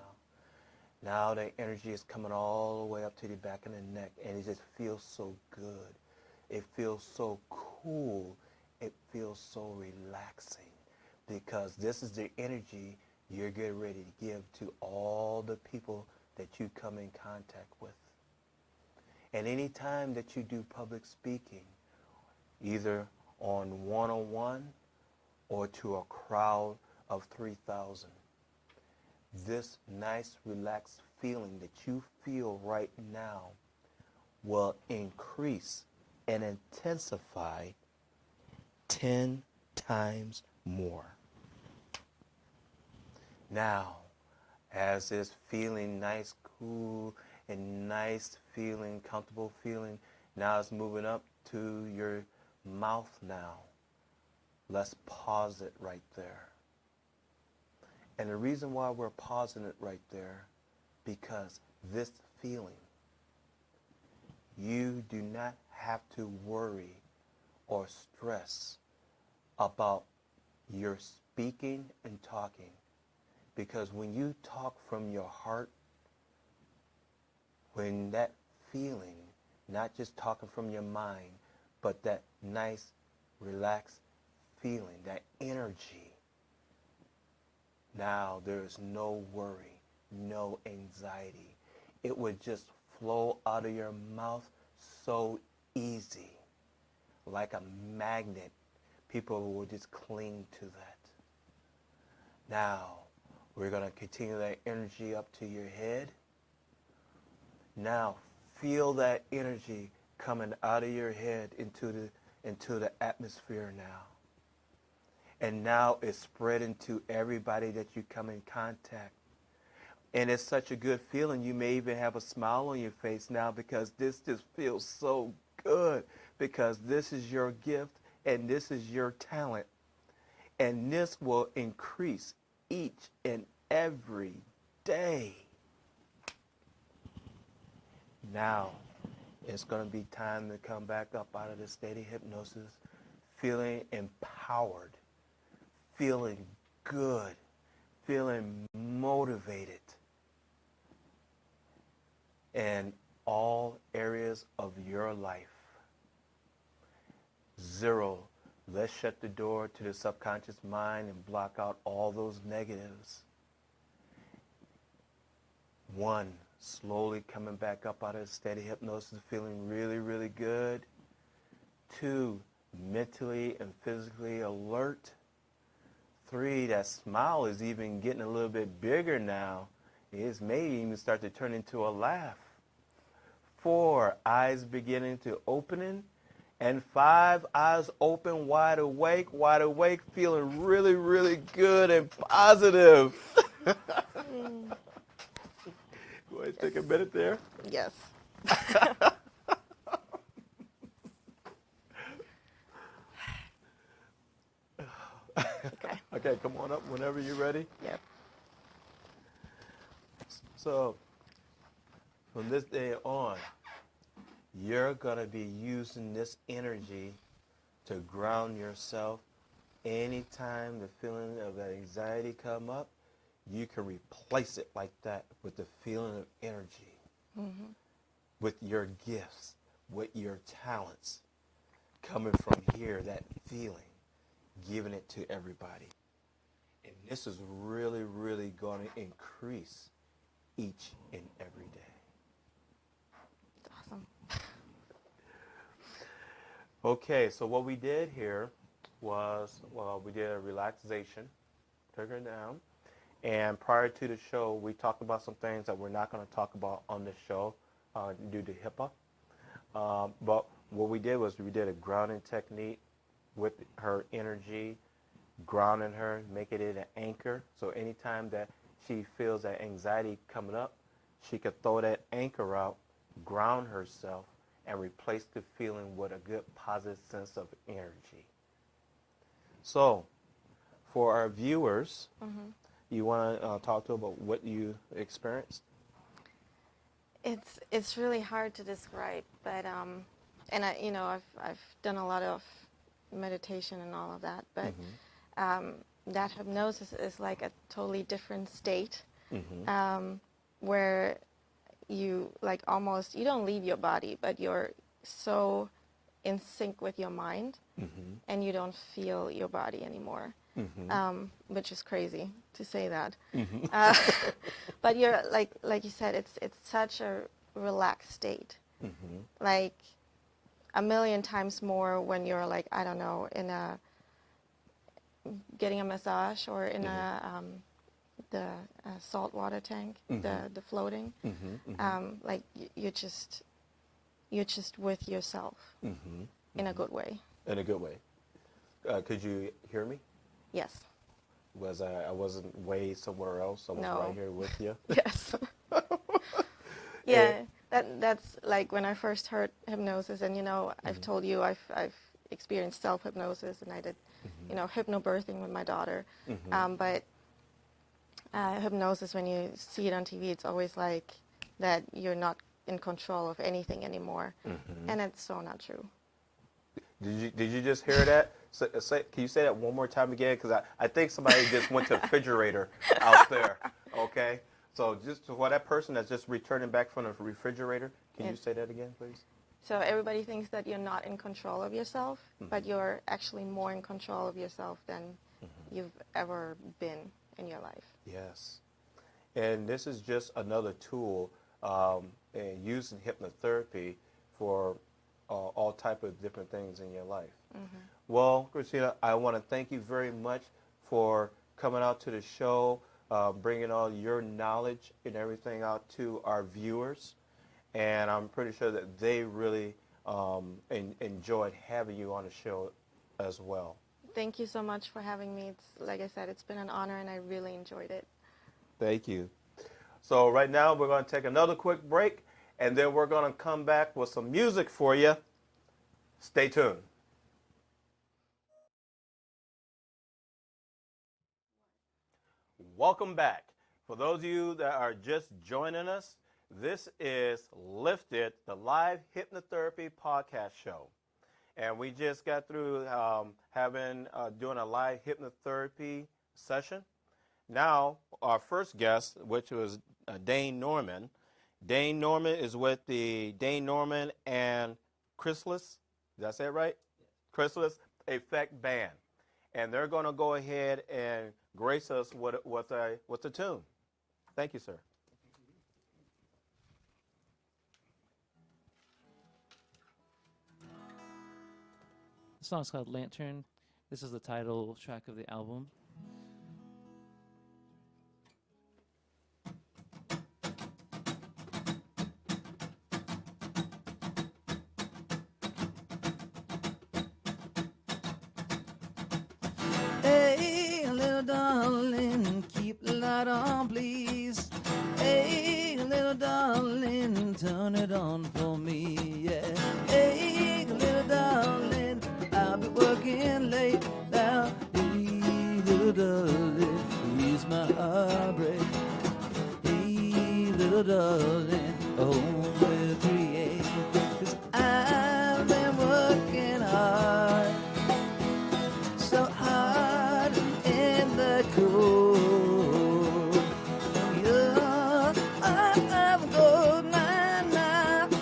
Now that energy is coming all the way up to the back of the neck, and it just feels so good. It feels so cool. It feels so relaxing, because this is the energy you're getting ready to give to all the people that you come in contact with. And any time that you do public speaking, either on one-on-one or to a crowd of 3,000, this nice relaxed feeling that you feel right now will increase and intensify 10 times more. Now, as this feeling nice, cool, and nice feeling, comfortable feeling, now it's moving up to your mouth now. Let's pause it right there. And the reason why we're pausing it right there, because this feeling, you do not have to worry or stress about your speaking and talking. Because when you talk from your heart, when that feeling, not just talking from your mind, but that nice, relaxed feeling, that energy, now there is no worry, no anxiety. It would just flow out of your mouth so easy, like a magnet. People will just cling to that. Now, we're going to continue that energy up to your head. Now, feel that energy coming out of your head into the atmosphere now. And now it's spreading to everybody that you come in contact. And it's such a good feeling. You may even have a smile on your face now, because this just feels so good, because this is your gift and this is your talent. And this will increase each and every day. Now, it's going to be time to come back up out of this state of hypnosis, feeling empowered, feeling good, feeling motivated in all areas of your life. 0, let's shut the door to the subconscious mind and block out all those negatives. 1, slowly coming back up out of steady hypnosis, feeling really, really good. 2, mentally and physically alert. 3, that smile is even getting a little bit bigger now. It may even start to turn into a laugh. 4, eyes beginning to opening. And 5, eyes open, wide awake, feeling really, really good and positive. Go ahead, take a minute there. Yes. Okay. Okay, come on up whenever you're ready. Yep. So, from this day on, you're going to be using this energy to ground yourself. Anytime the feeling of that anxiety come up, you can replace it like that with the feeling of energy, with your gifts, with your talents, coming from here, that feeling, giving it to everybody. And this is really, really going to increase each and every day. Awesome. Okay, so what we did here was, well, we did a relaxation, took her down, and prior to the show, we talked about some things that we're not going to talk about on the show due to HIPAA. But what we did was we did a grounding technique with her energy, grounding her, making it an anchor. So anytime that she feels that anxiety coming up, she could throw that anchor out, ground herself, and replace the feeling with a good positive sense of energy. So, for our viewers, you want to talk to them about what you experienced? It's really hard to describe, but and I've done a lot of meditation and all of that, but that hypnosis is like a totally different state where you like almost, you don't leave your body, but you're so in sync with your mind and you don't feel your body anymore, which is crazy to say that. But you're like you said, it's such a relaxed state, like a million times more when you're like, I don't know, in a getting a massage or in the saltwater tank, the floating, like you're just with yourself in a good way. In a good way. Could you hear me? Yes. I wasn't way somewhere else. I was right here with you. Yes. Yeah, that's like when I first heard hypnosis, and I've told you I've experienced self-hypnosis, and I did hypnobirthing with my daughter. But hypnosis, when you see it on TV, it's always like that you're not in control of anything anymore, and it's so not true. Did you just hear that? Can you say that one more time again? Because I think somebody just went to the refrigerator out there. Okay, so just for that person that's just returning back from the refrigerator, can you say that again, please? So everybody thinks that you're not in control of yourself, but you're actually more in control of yourself than you've ever been in your life. Yes. And this is just another tool used in hypnotherapy for all type of different things in your life. Well, Christina, I want to thank you very much for coming out to the show, bringing all your knowledge and everything out to our viewers. And I'm pretty sure that they really enjoyed having you on the show as well. Thank you so much for having me. It's, like I said, it's been an honor, and I really enjoyed it. Thank you. So right now we're going to take another quick break, and then we're going to come back with some music for you. Stay tuned. Welcome back. For those of you that are just joining us, this is Lifted, the live hypnotherapy podcast show. And we just got through doing a live hypnotherapy session. Now, our first guest, which was Dane Norman. Dane Norman is with the Dane Norman and Crystalis. Did I say it right? Crystalis Effect Band. And they're going to go ahead and grace us with a tune. Thank you, sir. The song's called Lantern. This is the title track of the album. Hey, little darling, keep the light on, please. Hey, little darling, turn it on for me, yeah. Hey, little darling, I'll be working late now. Hey, little darling, ease my heartbreak. Hey, little darling, home will create. 'Cause I've been working hard, so hard in the cold. Yeah, I'm gold now.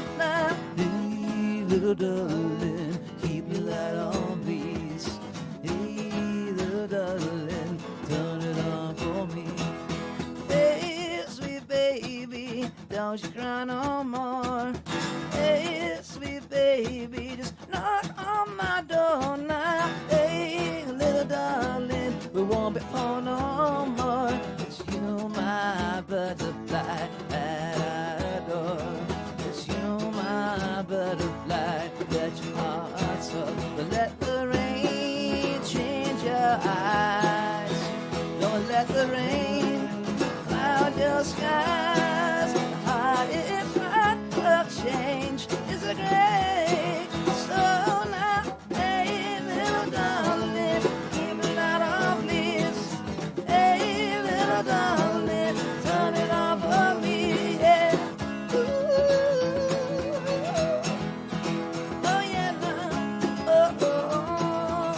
Hey, little darling, keep your light on, please. Hey, little darling, turn it on for me. Hey, sweet baby, don't you cry no more. Hey, sweet baby, just knock on my door now. Hey, little darling, we won't be home no more. It's you, my butterfly, that I adore. It's you, my butterfly, that your heart so. But let the rain change your eyes. Don't let the rain cloud your skies. Heart is right, a change is a great. So now, hey, little darling, keep it out on, please. Hey, little darling, turn it on for me, yeah. Ooh, oh yeah, now, oh, oh, oh.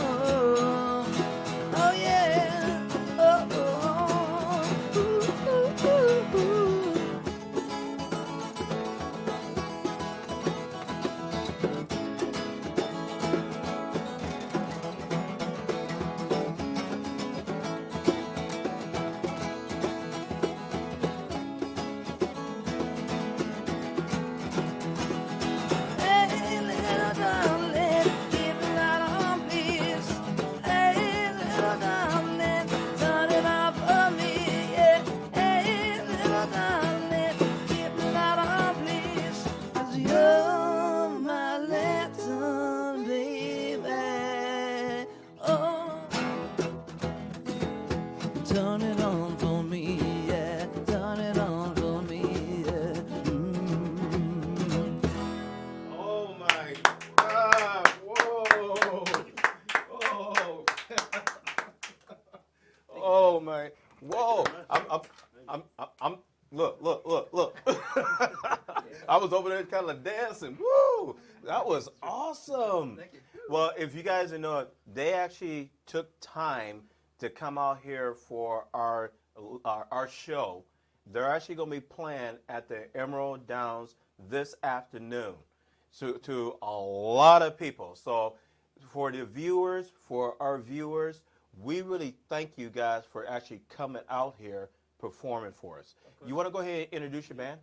turn it on for me, yeah. Turn it on for me, yeah. Oh my God! Whoa! Oh! Oh my! Whoa! I'm. Look! I was over there kind of dancing. Woo! That was awesome. Thank you. Well, if you guys didn't know it, they actually took time to come out here for our show. They're actually going to be playing at the Emerald Downs this afternoon to a lot of people. So for the viewers, for our viewers, we really thank you guys for actually coming out here performing for us. You want to go ahead and introduce your band?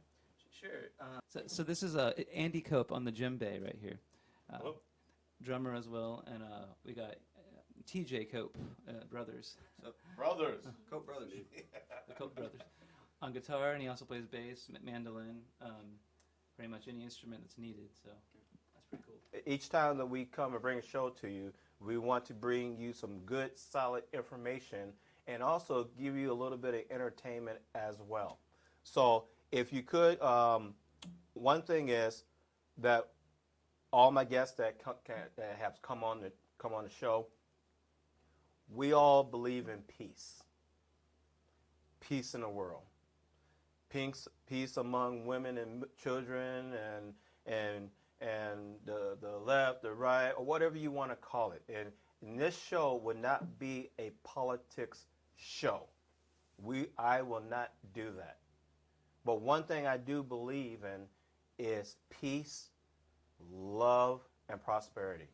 Sure. So this is Andy Cope on the djembe right here, drummer as well, and we got TJ Cope, brothers, Brothers. Cope Brothers. the Cope brothers, on guitar, and he also plays bass, mandolin, pretty much any instrument that's needed. So that's pretty cool. Each time that we come and bring a show to you, we want to bring you some good, solid information and also give you a little bit of entertainment as well. So if you could, one thing is that all my guests that have come on the show, we all believe in peace. Peace in the world. Peace among women and children and the left, the right, or whatever you want to call it. And this show would not be a politics show. I will not do that. But one thing I do believe in is peace, love, and prosperity.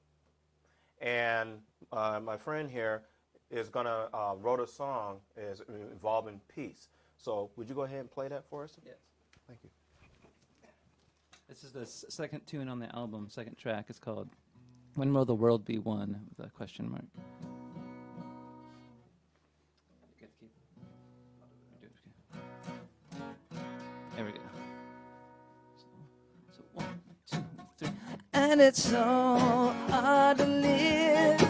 And my friend here is gonna wrote a song involving peace. So would you go ahead and play that for us? Yes. Thank you. This is the second tune on the album, second track. It's called "When Will the World Be One?" with a question mark. There we go. So 1, 2, 3. And it's so hard to live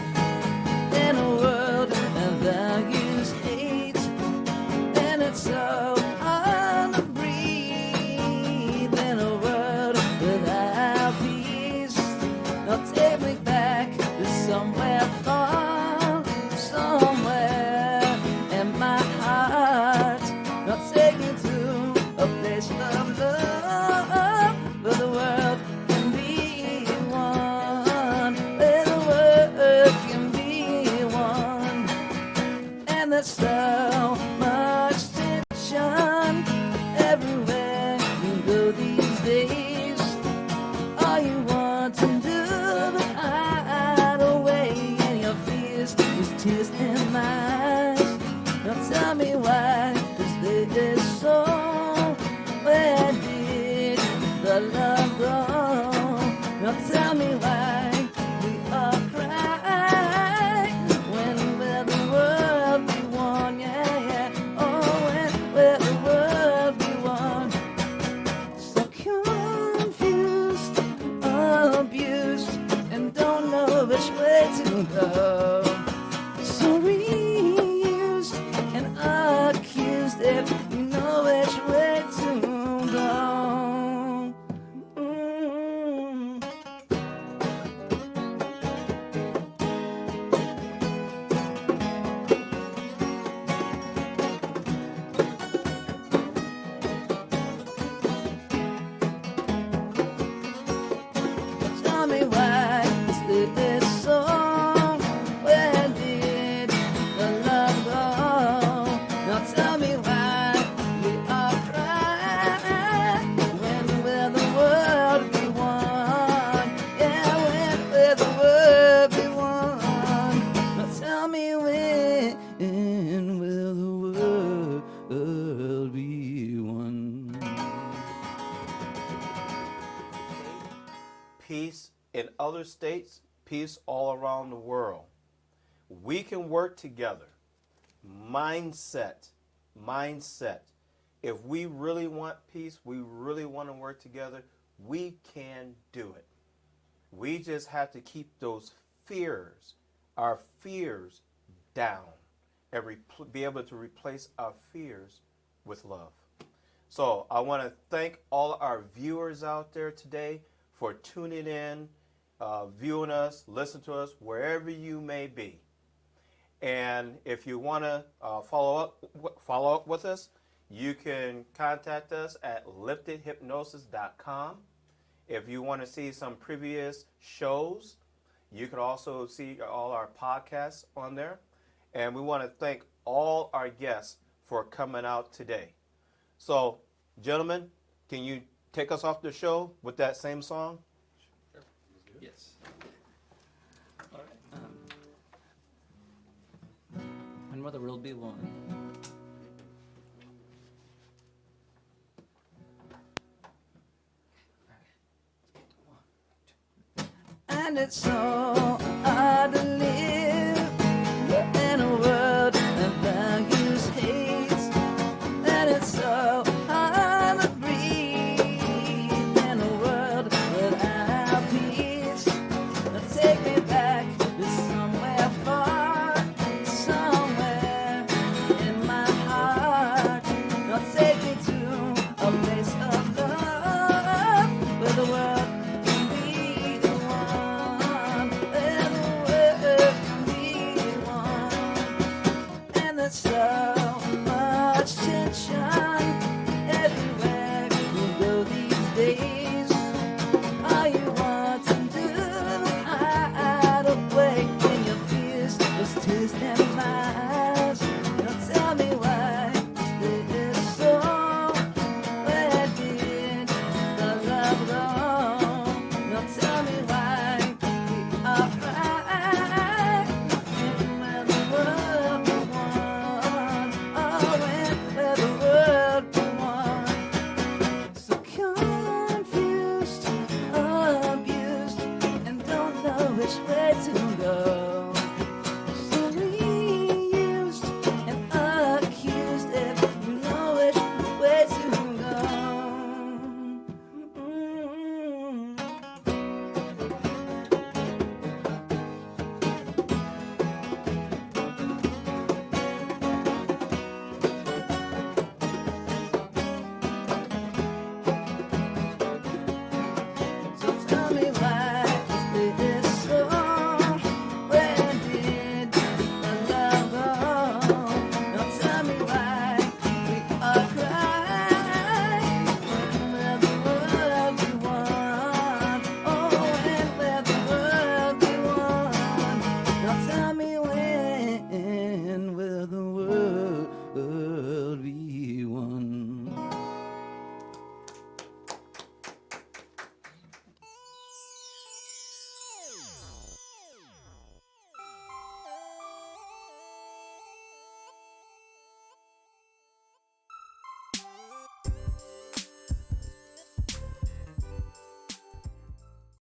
in a world that values hate. And it's so hard to breathe in a world without peace. Now take me back to somewhere far, somewhere in my heart. Now take me to a place of love where the world can be one, where the world can be one. And there's so much tension everywhere you go these days. All you want to do but hide away in your fears is tears in my eyes. Now tell me why is this so? Where did the love go? Now tell me why we all cry. When will the world be one? Yeah, yeah. Oh, when will the world be one? So confused, abused, and don't know which way to go. So reused and accused if you know which way to go. Tell me why is this so? Where did the love go? Now tell me why we all cry. When will the world be one? Yeah, when will the world be one? Now tell me when will the world be one? Peace in other states, peace all around the world. We can work together. Mindset. If we really want peace, we really want to work together, we can do it. We just have to keep those fears, our fears, down. and be able to replace our fears with love. So I want to thank all our viewers out there today for tuning in, viewing us, listening to us, wherever you may be. And if you want to follow up with us, you can contact us at liftedhypnosis.com. If you want to see some previous shows, you can also see all our podcasts on there. And we want to thank all our guests for coming out today. So, gentlemen, can you take us off the show with that same song? Yes. All right. When will the world be one? And it's all